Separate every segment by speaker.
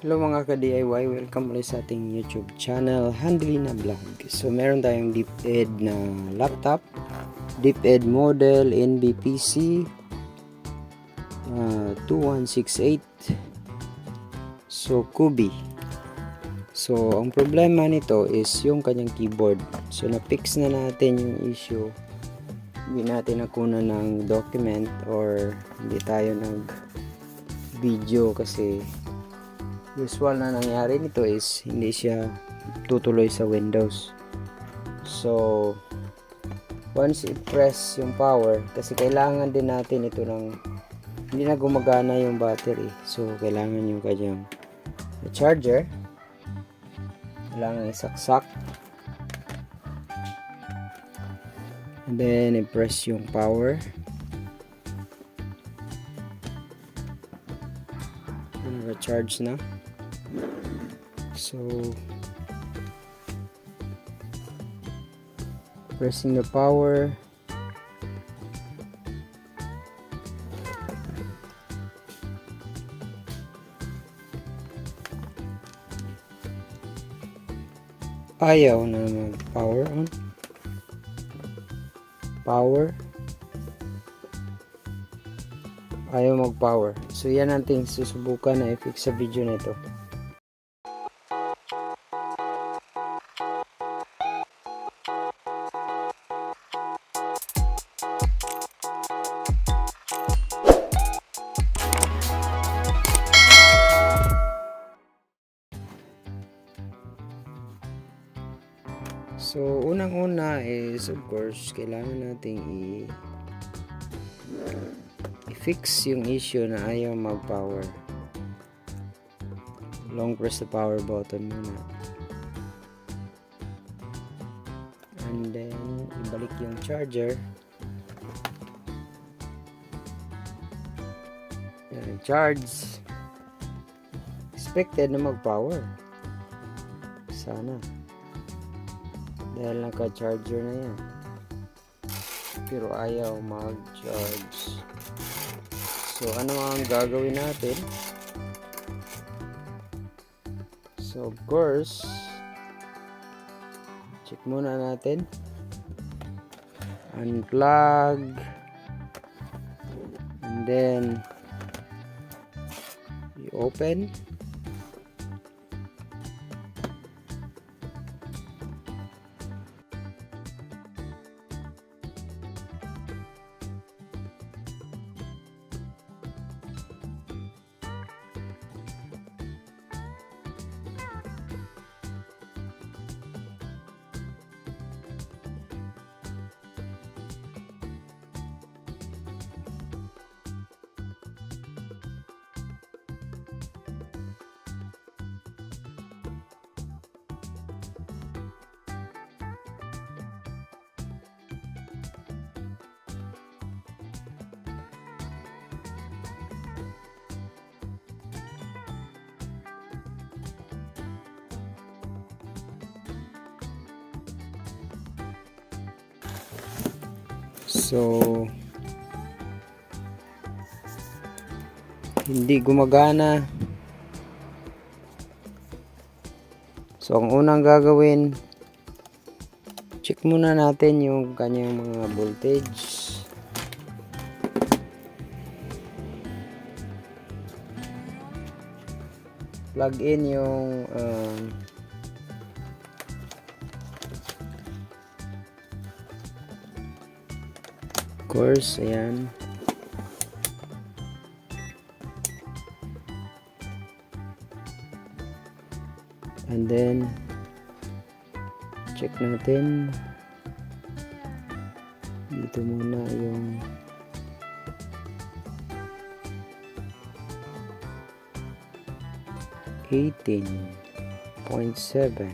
Speaker 1: Hello mga ka-DIY, welcome ulit sa ating YouTube channel, Handlina Vlog. So meron tayong DepEd na laptop, DepEd model NBPC 2168. So Kubi. So ang problema nito is yung kanyang keyboard. So na-fix na natin yung issue. Hindi natin nakuna ng document or hindi tayo nag-video kasi usual na nangyari nito is hindi siya tutuloy sa Windows. So once i-press yung power, kasi kailangan din natin ito ng hindi na gumagana yung battery, so kailangan yung kanyang charger, kailangan isaksak, and then i-press yung power. Naka-charge na. So pressing the power, ayaw na mag power on, ayaw mag power. So yan natin susubukan na i-fix sa video na ito. So unang-una is of course kailangan nating i-fix yung issue na ayaw mag-power. Long press the power button muna. And then ibalik yung charger. Yan, charge. Expected na mag-power. Sana. Dahil naka-charger na yan. Pero ayaw mag-charge. So ano ang gagawin natin? So of course, check muna natin. Unplug. And then i-open. So hindi gumagana. So ang unang gagawin, check muna natin yung kanyang mga voltage. Plug in yung course, ayan. And then check natin dito muna yung (18.7).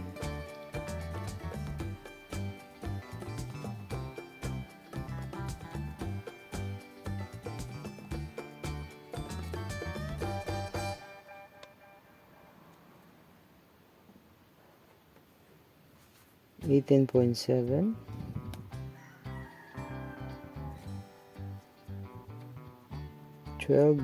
Speaker 1: $18.7, 12,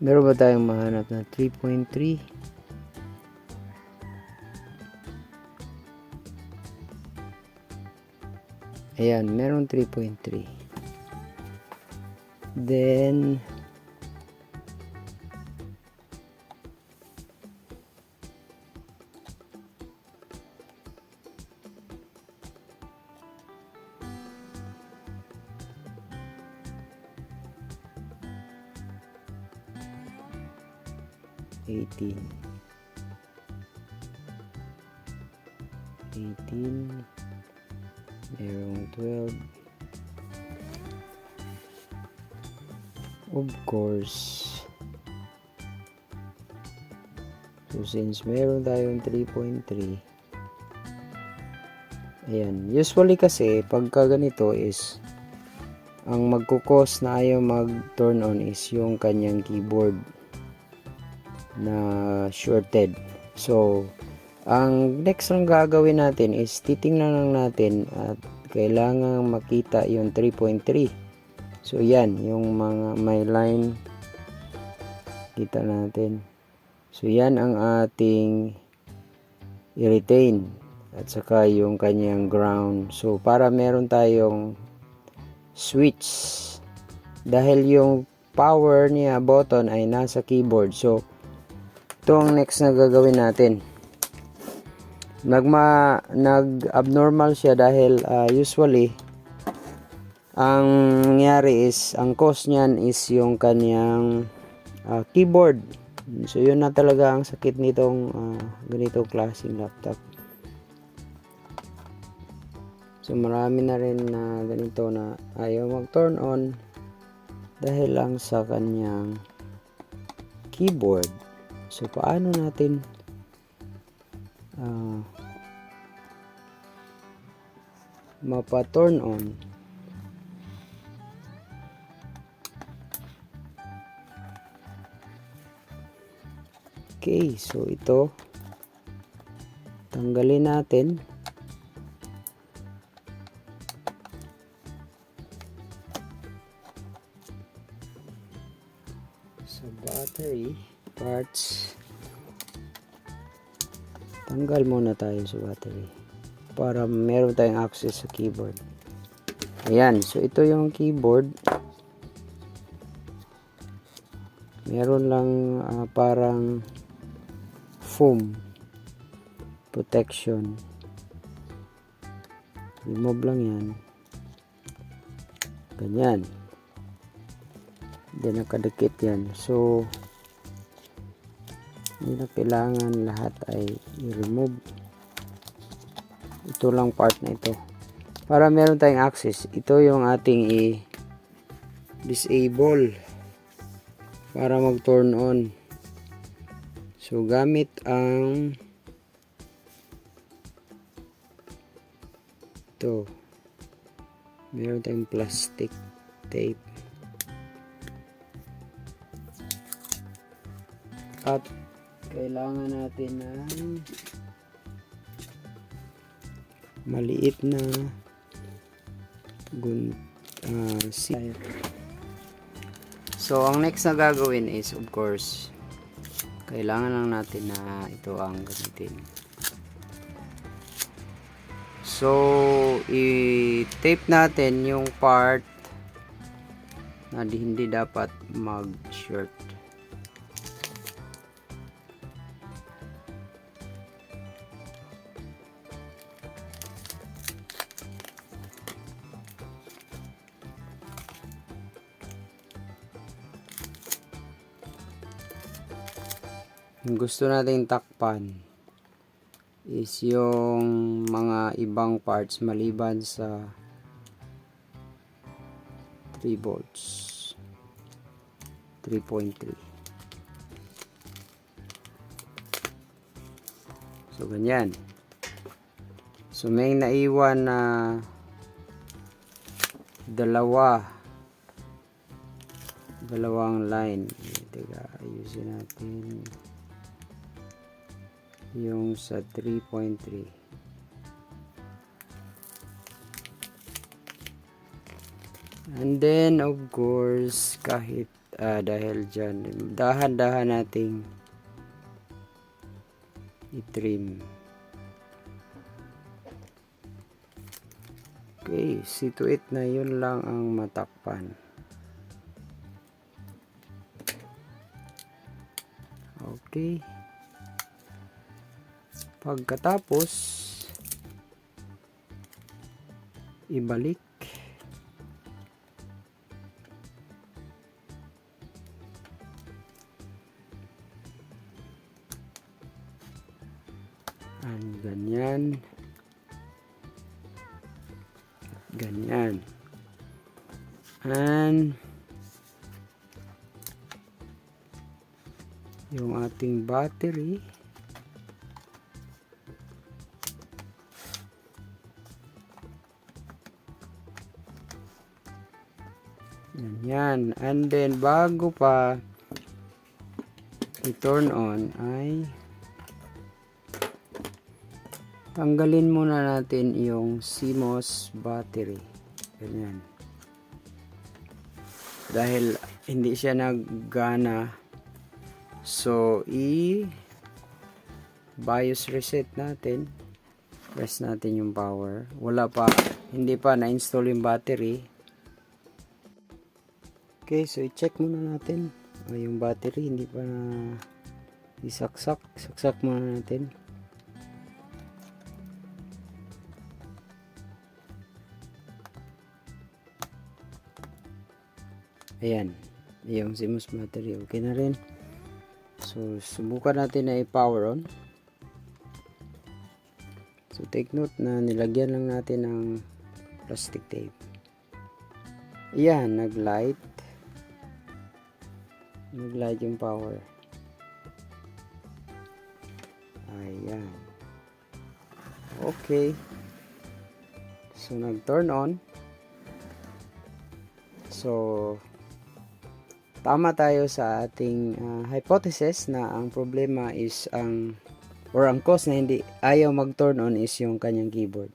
Speaker 1: Meron ba tayong mahanap na 3.3? Ayan, meron 3.3. Then, eighteen, merong 12. Of course, so since meron tayong 3.3, ayan, usually kasi pagka ganito is ang magkukos na ayaw mag turn on is yung kanyang keyboard na shorted. So ang next lang gagawin natin is titingnan lang natin at kailangan makita yung 3.3. So yan, yung mga may line, kita natin. So yan ang ating i-retain at saka yung kanyang ground. So para meron tayong switch, dahil yung power niya button ay nasa keyboard. So ito ang next na gagawin natin. Nag-abnormal siya dahil usually ang nangyari is ang cause niyan is yung kanyang keyboard. So yun na talaga ang sakit nitong ganitong klaseng laptop. So marami na rin na ganito na ayaw mag turn on dahil lang sa kanyang keyboard. So paano natin mapa-turn on? Okay, so ito tanggalin natin. So battery parts, tanggal muna tayo sa battery para meron tayong access sa keyboard. Ayan, so ito yung keyboard. Meron lang parang foam protection. Remove lang yan. Ganyan. Then nakadikit yan. So hindi na kailangan lahat ay i-remove. Ito lang part na ito. Para meron tayong access. Ito yung ating i-disable para mag-turn on. So gamit ang ito. Meron tayong plastic tape. At kailangan natin ng maliit na so ang next na gagawin is of course kailangan lang natin na ito ang gamitin. So i-tape natin yung part na hindi dapat mag-short. Yung gusto nating takpan is yung mga ibang parts maliban sa 3 volts 3.3. So ganyan. So may naiwan na dalawang line. Teka, ayusin natin yung sa 3.3. And then of course kahit dahil dyan dahan-dahan nating i-trim. Okay, see to it na yun lang ang matakpan. Okay, pagkatapos ibalik ganyan and yung ating battery ganyan, and then bago pa i-turn on ay tanggalin muna natin yung CMOS battery. Ganyan. Dahil hindi siya naggana. So, BIOS reset natin. Press natin yung power. Hindi pa na-install yung battery. Okay, so i-check muna natin. Yung battery hindi pa na isaksak. Saksak muna natin. Ayan, yung CMOS battery okay na rin. So subukan natin na i-power on. So take note na nilagyan lang natin ng plastic tape. Ayan, nag-light yung power. Ayan, okay, so nag-turn on. So tama tayo sa ating hypothesis na ang problema is ang cause na hindi ayaw mag-turn on is yung kanyang keyboard.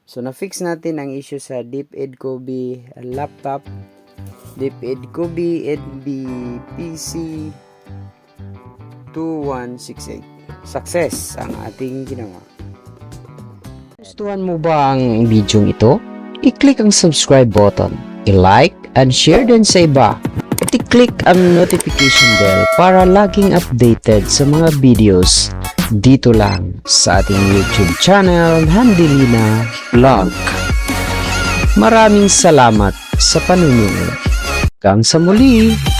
Speaker 1: So na-fix natin ang issue sa DeepEd Kobe laptop, DeepEd Kobe NBPC 2168. Success ang ating ginawa. Gustuhan mo ba ang video ito? I-click ang subscribe button, i-like and share din sa iba. At i-click ang notification bell para laging updated sa mga videos dito lang sa ating YouTube channel, Handelina Vlog. Maraming salamat sa panunood. Hanggang sa muli!